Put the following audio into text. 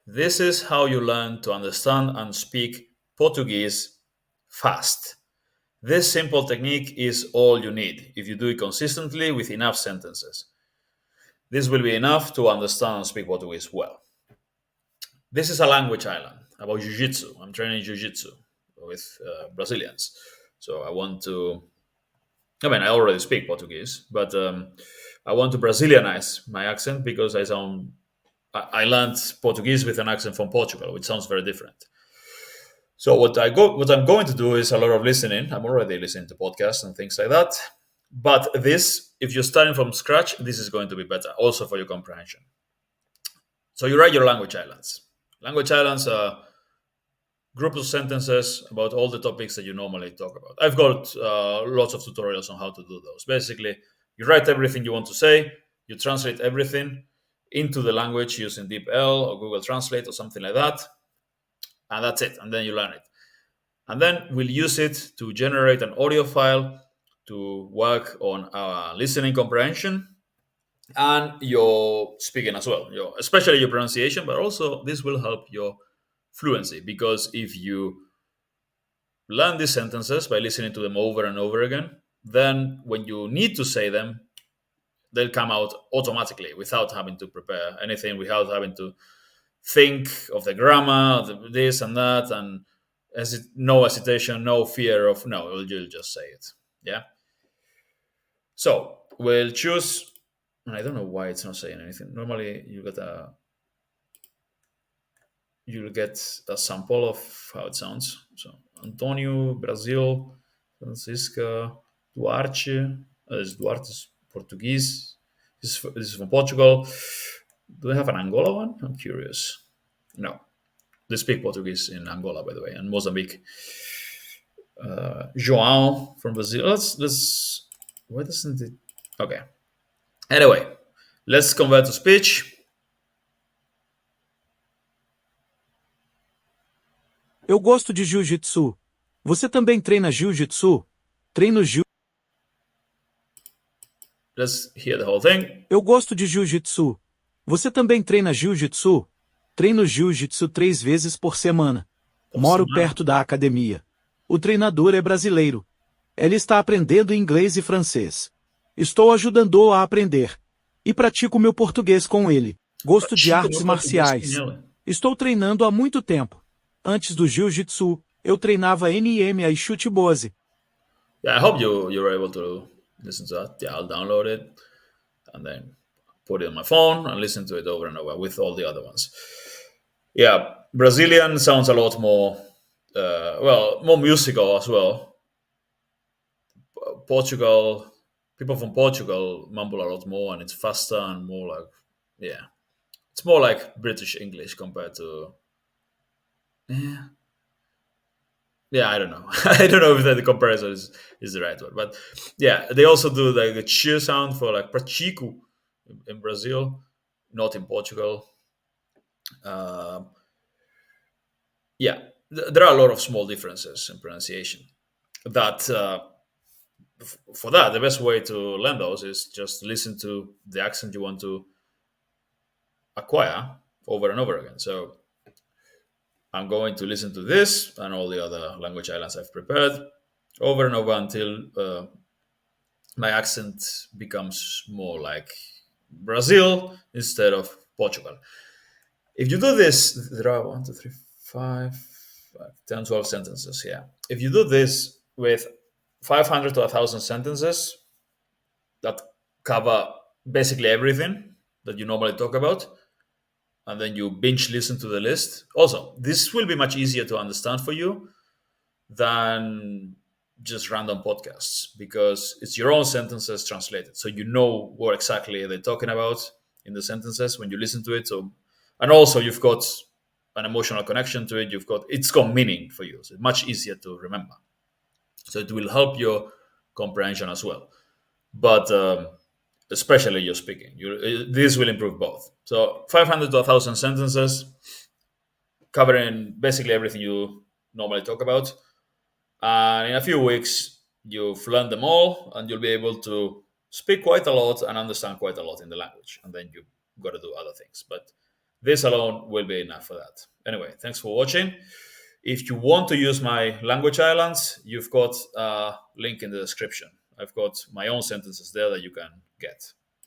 This is how you learn to understand and speak Portuguese fast. This simple technique is all you need if you do it consistently with enough sentences. This will be enough to understand and speak Portuguese well. This is a language island about jiu-jitsu. I'm training jiu-jitsu with Brazilians. So I already speak Portuguese, but I want to Brazilianize my accent because I learned Portuguese with an accent from Portugal, which sounds very different. So what I'm going to do is a lot of listening. I'm already listening to podcasts and things like that. But this, if you're starting from scratch, this is going to be better also for your comprehension. So you write your language islands. Language islands are group of sentences about all the topics that you normally talk about. I've got lots of tutorials on how to do those. Basically, you write everything you want to say, you translate everything into the language using DeepL or Google Translate or something like that, and that's it. And then you learn it. And then we'll use it to generate an audio file to work on our listening comprehension and your speaking as well, especially your pronunciation, but also this will help your fluency because if you learn these sentences by listening to them over and over again, then when you need to say them, they'll come out automatically without having to prepare anything, without having to think of the grammar, this and that, and no hesitation, no fear of no, you'll just say it. Yeah. So we'll choose, and I don't know why it's not saying anything. Normally, you'll get a sample of how it sounds. So Antonio, Brazil, Francisca, Duarte. Duarte is Portuguese. This is from Portugal. Do they have an Angola one? I'm curious. No, they speak Portuguese in Angola, by the way, and Mozambique. João from Brazil. Let's. Why doesn't it? Okay. Anyway, let's convert to speech. Eu gosto de jiu-jitsu. Você também treina jiu-jitsu? Treino jiu... Let's hear the whole thing. Eu gosto de jiu-jitsu. Você também treina jiu-jitsu? Treino jiu-jitsu 3 vezes por semana. Moro perto da academia. O treinador é brasileiro. Ele está aprendendo inglês e francês. Estou ajudando-o a aprender. E pratico meu português com ele. Gosto de artes marciais. Estou treinando há muito tempo. Antes do jiu-jitsu, eu treinava MMA e chuteboxe. Yeah, I hope you're able to listen to that. Yeah, I'll download it and then put it on my phone and listen to it over and over with all the other ones. Yeah, Brazilian sounds a lot more, more musical as well. Portugal, people from Portugal mumble a lot more and it's faster and more like, yeah, it's more like British English compared to, yeah, I don't know. I don't know if the comparison is the right one, but yeah, they also do like the cheer sound for like prachico in Brazil, not in Portugal. Yeah, there are a lot of small differences in pronunciation. That for that, the best way to learn those is just listen to the accent you want to acquire over and over again. So I'm going to listen to this and all the other language islands I've prepared over and over until my accent becomes more like Brazil instead of Portugal. If you do this, there are 1, 2, 3, 5, 10, 12 sentences here. If you do this with 500 to 1,000 sentences that cover basically everything that you normally talk about, and then you binge listen to the list. Also, this will be much easier to understand for you than just random podcasts because it's your own sentences translated. So you know what exactly they're talking about in the sentences when you listen to it. So, and also you've got an emotional connection to it. It's got meaning for you. So it's much easier to remember. So it will help your comprehension as well. But especially your speaking. This will improve both. So 500 to 1,000 sentences covering basically everything you normally talk about. And in a few weeks, you've learned them all and you'll be able to speak quite a lot and understand quite a lot in the language. And then you've got to do other things. But This alone will be enough for that. Anyway, thanks for watching. If you want to use my language islands, you've got a link in the description. I've got my own sentences there that you can get.